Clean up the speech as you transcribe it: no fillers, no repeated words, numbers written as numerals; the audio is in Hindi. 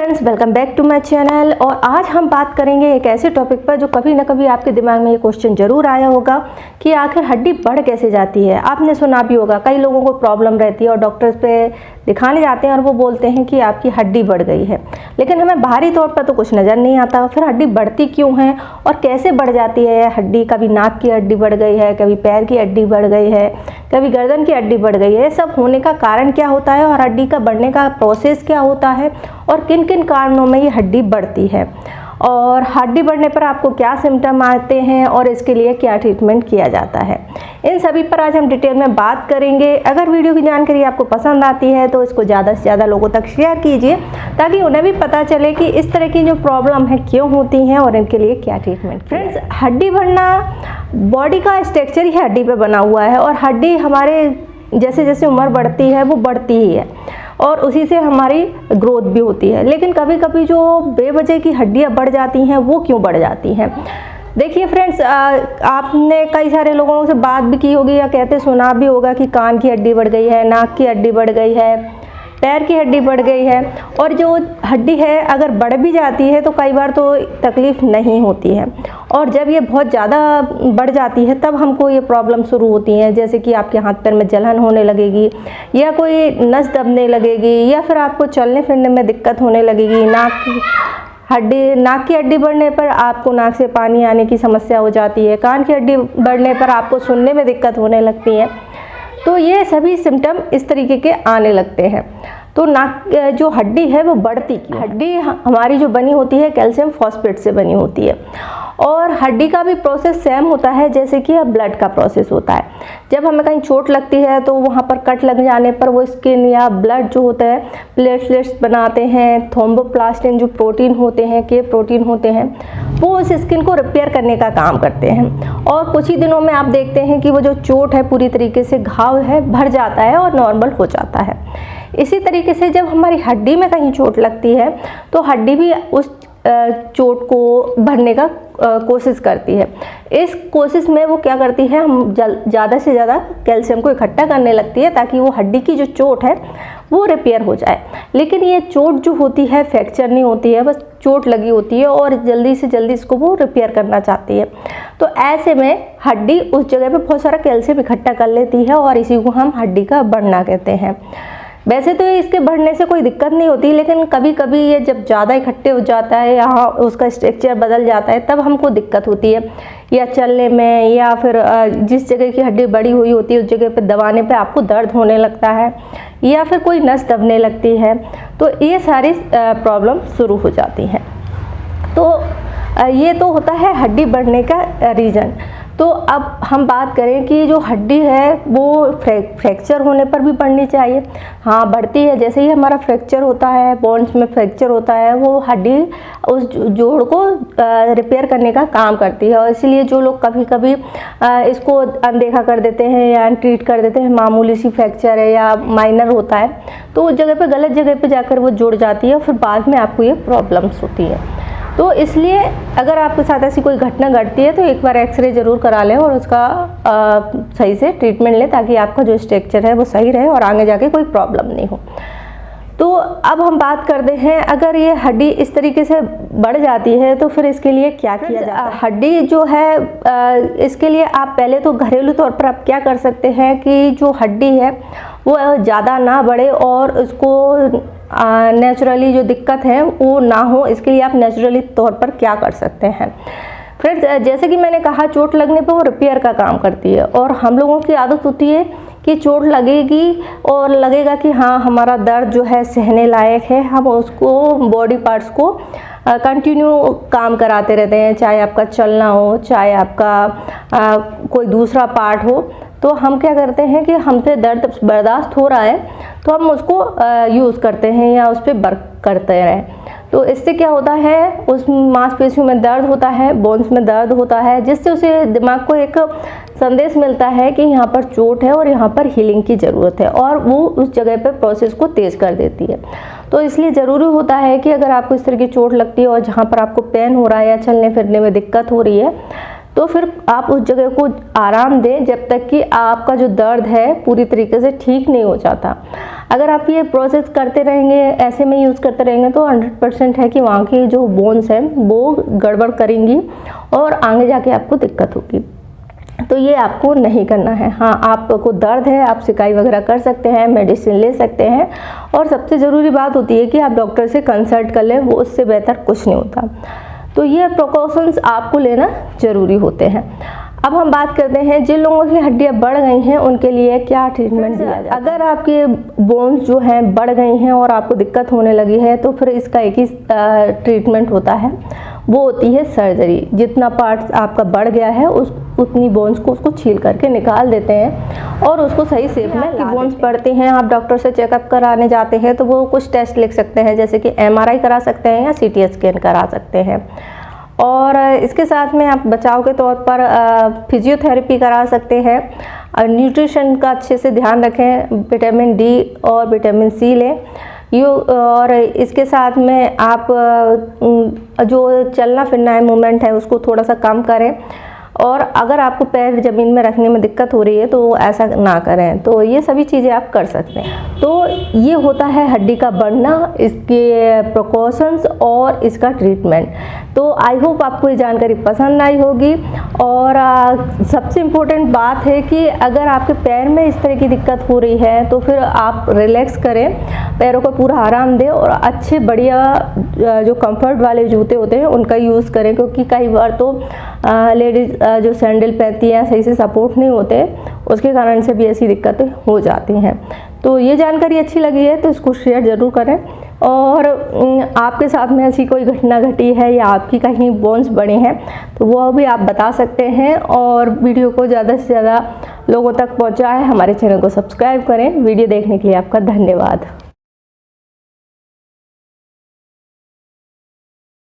Friends, welcome back to my channel. और आज हम बात करेंगे एक ऐसे टॉपिक पर जो कभी ना कभी आपके दिमाग में ये क्वेश्चन ज़रूर आया होगा कि आखिर हड्डी बढ़ कैसे जाती है। आपने सुना भी होगा, कई लोगों को प्रॉब्लम रहती है और डॉक्टर्स पे दिखाने जाते हैं और वो बोलते हैं कि आपकी हड्डी बढ़ गई है, लेकिन हमें बाहरी तौर पर तो कुछ नज़र नहीं आता। फिर हड्डी बढ़ती क्यों है और कैसे बढ़ जाती है हड्डी? कभी नाक की हड्डी बढ़ गई है, कभी पैर की हड्डी बढ़ गई है, कभी गर्दन की हड्डी बढ़ गई है। सब होने का कारण क्या होता है और हड्डी का बढ़ने का प्रोसेस क्या होता है और किन किन कारणों में ये हड्डी बढ़ती है, और हड्डी बढ़ने पर आपको क्या सिम्टम आते हैं और इसके लिए क्या ट्रीटमेंट किया जाता है, इन सभी पर आज हम डिटेल में बात करेंगे। अगर वीडियो की जानकारी आपको पसंद आती है तो इसको ज़्यादा से ज़्यादा लोगों तक शेयर कीजिए ताकि उन्हें भी पता चले कि इस तरह की जो प्रॉब्लम है क्यों होती हैं और इनके लिए क्या ट्रीटमेंट। फ्रेंड्स, हड्डी बढ़ना बॉडी का स्ट्रक्चर ही हड्डी पर बना हुआ है और हड्डी हमारे जैसे जैसे उम्र बढ़ती है वो बढ़ती ही है और उसी से हमारी ग्रोथ भी होती है। लेकिन कभी कभी जो बेवजह की हड्डियां बढ़ जाती हैं वो क्यों बढ़ जाती हैं? देखिए फ्रेंड्स, आपने कई सारे लोगों से बात भी की होगी या कहते सुना भी होगा कि कान की हड्डी बढ़ गई है, नाक की हड्डी बढ़ गई है, पैर की हड्डी बढ़ गई है। और जो हड्डी है अगर बढ़ भी जाती है तो कई बार तो तकलीफ़ नहीं होती है, और जब ये बहुत ज़्यादा बढ़ जाती है तब हमको ये प्रॉब्लम शुरू होती हैं, जैसे कि आपके हाथ पैर में जलन होने लगेगी या कोई नस दबने लगेगी या फिर आपको चलने फिरने में दिक्कत होने लगेगी। नाक की हड्डी बढ़ने पर आपको नाक से पानी आने की समस्या हो जाती है। कान की हड्डी बढ़ने पर आपको सुनने में दिक्कत होने लगती है। तो ये सभी सिम्टम इस तरीके के आने लगते हैं। तो नाक जो हड्डी है वो बढ़ती क्यों? हड्डी हमारी जो बनी होती है कैल्शियम फॉस्फेट से बनी होती है और हड्डी का भी प्रोसेस सेम होता है जैसे कि ब्लड का प्रोसेस होता है। जब हमें कहीं चोट लगती है तो वहाँ पर कट लग जाने पर वो स्किन या ब्लड जो होता है प्लेटलेट्स बनाते हैं, थ्रोम्बोप्लास्टिन जो प्रोटीन होते हैं, के प्रोटीन होते हैं, वो उस स्किन को रिपेयर करने का काम करते हैं। और कुछ ही दिनों में आप देखते हैं कि वो जो चोट है पूरी तरीके से घाव है भर जाता है और नॉर्मल हो जाता है। इसी तरीके से जब हमारी हड्डी में कहीं चोट लगती है तो हड्डी भी उस चोट को भरने का कोशिश करती है। इस कोशिश में वो क्या करती है, हम ज़्यादा से ज़्यादा कैल्शियम को इकट्ठा करने लगती है ताकि वो हड्डी की जो चोट है वो रिपेयर हो जाए। लेकिन ये चोट जो होती है फ्रैक्चर नहीं होती है, बस चोट लगी होती है और जल्दी से जल्दी इसको वो रिपेयर करना चाहती है। तो ऐसे में हड्डी उस जगह पे बहुत सारा कैल्शियम इकट्ठा कर लेती है और इसी को हम हड्डी का बढ़ना कहते हैं। वैसे तो इसके बढ़ने से कोई दिक्कत नहीं होती, लेकिन कभी कभी ये जब ज़्यादा इकट्ठे हो जाता है या उसका स्ट्रक्चर बदल जाता है तब हमको दिक्कत होती है, या चलने में या फिर जिस जगह की हड्डी बड़ी हुई होती है उस जगह पे दबाने पे आपको दर्द होने लगता है या फिर कोई नस दबने लगती है। तो ये सारी प्रॉब्लम शुरू हो जाती हैं। तो ये तो होता है हड्डी बढ़ने का रीज़न। तो अब हम बात करें कि जो हड्डी है वो फ्रैक्चर होने पर भी बढ़नी चाहिए। हाँ, बढ़ती है। जैसे ही हमारा फ्रैक्चर होता है, बोन्स में फ्रैक्चर होता है, वो हड्डी उस जोड़ को रिपेयर करने का काम करती है। और इसीलिए जो लोग कभी कभी इसको अनदेखा कर देते हैं या अनट्रीट कर देते हैं, मामूली सी फ्रैक्चर है या माइनर होता है, तो उस जगह पे गलत जगह पे जाकर वो जुड़ जाती है और फिर बाद में आपको ये प्रॉब्लम्स होती है। तो इसलिए अगर आपके साथ ऐसी कोई घटना घटती है तो एक बार एक्सरे ज़रूर करा लें और उसका सही से ट्रीटमेंट लें ताकि आपका जो स्ट्रक्चर है वो सही रहे और आगे जाके कोई प्रॉब्लम नहीं हो। तो अब हम बात करते हैं, अगर ये हड्डी इस तरीके से बढ़ जाती है तो फिर इसके लिए क्या किया जाता है? हड्डी जो है इसके लिए आप पहले तो घरेलू तौर पर आप क्या कर सकते हैं कि जो हड्डी है वो ज़्यादा ना बढ़े और उसको नेचुरली जो दिक्कत है वो ना हो, इसके लिए आप नेचुरली तौर पर क्या कर सकते हैं? फ्रेंड्स, जैसे कि मैंने कहा, चोट लगने पर वो रिपेयर का काम करती है और हम लोगों की आदत होती है कि चोट लगेगी और लगेगा कि हाँ हमारा दर्द जो है सहने लायक है, हम उसको बॉडी पार्ट्स को कंटिन्यू काम कराते रहते हैं, चाहे आपका चलना हो, चाहे आपका कोई दूसरा पार्ट हो। तो हम क्या करते हैं कि हमसे दर्द बर्दाश्त हो रहा है तो हम उसको यूज़ करते हैं या उस पर वर्क करते रहें। तो इससे क्या होता है, उस मांसपेशियों में दर्द होता है, बोन्स में दर्द होता है, जिससे उसे दिमाग को एक संदेश मिलता है कि यहाँ पर चोट है और यहाँ पर हीलिंग की ज़रूरत है, और वो उस जगह पर प्रोसेस को तेज़ कर देती है। तो इसलिए ज़रूरी होता है कि अगर आपको इस तरह की चोट लगती है और जहाँ पर आपको पेन हो रहा है या चलने फिरने में दिक्कत हो रही है तो फिर आप उस जगह को आराम दें जब तक कि आपका जो दर्द है पूरी तरीके से ठीक नहीं हो जाता। अगर आप ये प्रोसेस करते रहेंगे, ऐसे में यूज़ करते रहेंगे, तो 100% है कि वहाँ की जो बोन्स हैं वो गड़बड़ करेंगी और आगे जाके आपको दिक्कत होगी। तो ये आपको नहीं करना है। हाँ, आपको दर्द है, आप सिकाई वगैरह कर सकते हैं, मेडिसिन ले सकते हैं, और सबसे ज़रूरी बात होती है कि आप डॉक्टर से कंसल्ट कर लें, वो उससे बेहतर कुछ नहीं होता। तो ये प्रिकॉशंस आपको लेना ज़रूरी होते हैं। अब हम बात करते हैं जिन लोगों की हड्डियां बढ़ गई हैं उनके लिए क्या ट्रीटमेंट दिया जाए। अगर आपके बोन्स जो हैं बढ़ गई हैं और आपको दिक्कत होने लगी है, तो फिर इसका एक ही ट्रीटमेंट होता है, वो होती है सर्जरी। जितना पार्ट आपका बढ़ गया है उतनी बोन्स को उसको छील करके निकाल देते हैं और उसको सही शेप में ला बोन्स बढ़ते हैं। आप डॉक्टर से चेकअप कराने जाते हैं तो वो कुछ टेस्ट लिख सकते हैं, जैसे कि MRI करा सकते हैं या CT स्कैन करा सकते हैं। और इसके साथ में आप बचाव के तौर पर फिजियोथेरेपी करा सकते हैं। न्यूट्रिशन का अच्छे से ध्यान रखें, विटामिन D और विटामिन C लें। और इसके साथ में आप जो चलना फिरना है, मूवमेंट है, उसको थोड़ा सा कम करें। और अगर आपको पैर ज़मीन में रखने में दिक्कत हो रही है तो ऐसा ना करें। तो ये सभी चीज़ें आप कर सकते हैं। तो ये होता है हड्डी का बढ़ना, इसके प्रिकॉशंस और इसका ट्रीटमेंट। तो आई होप आपको ये जानकारी पसंद आई होगी। और सबसे इम्पोर्टेंट बात है कि अगर आपके पैर में इस तरह की दिक्कत हो रही है तो फिर आप रिलैक्स करें, पैरों को पूरा आराम दें और अच्छे बढ़िया जो कंफर्ट वाले जूते होते हैं उनका यूज़ करें, क्योंकि कई बार तो लेडीज़ जो सैंडल पहनती हैं सही से सपोर्ट नहीं होते, उसके कारण से भी ऐसी दिक्कतें हो जाती हैं। तो ये जानकारी अच्छी लगी है तो इसको शेयर ज़रूर करें। और आपके साथ में ऐसी कोई घटना घटी है या आपकी कहीं बोन्स बने हैं तो वो भी आप बता सकते हैं। और वीडियो को ज़्यादा से ज़्यादा लोगों तक पहुँचाएं। हमारे चैनल को सब्सक्राइब करें। वीडियो देखने के लिए आपका धन्यवाद।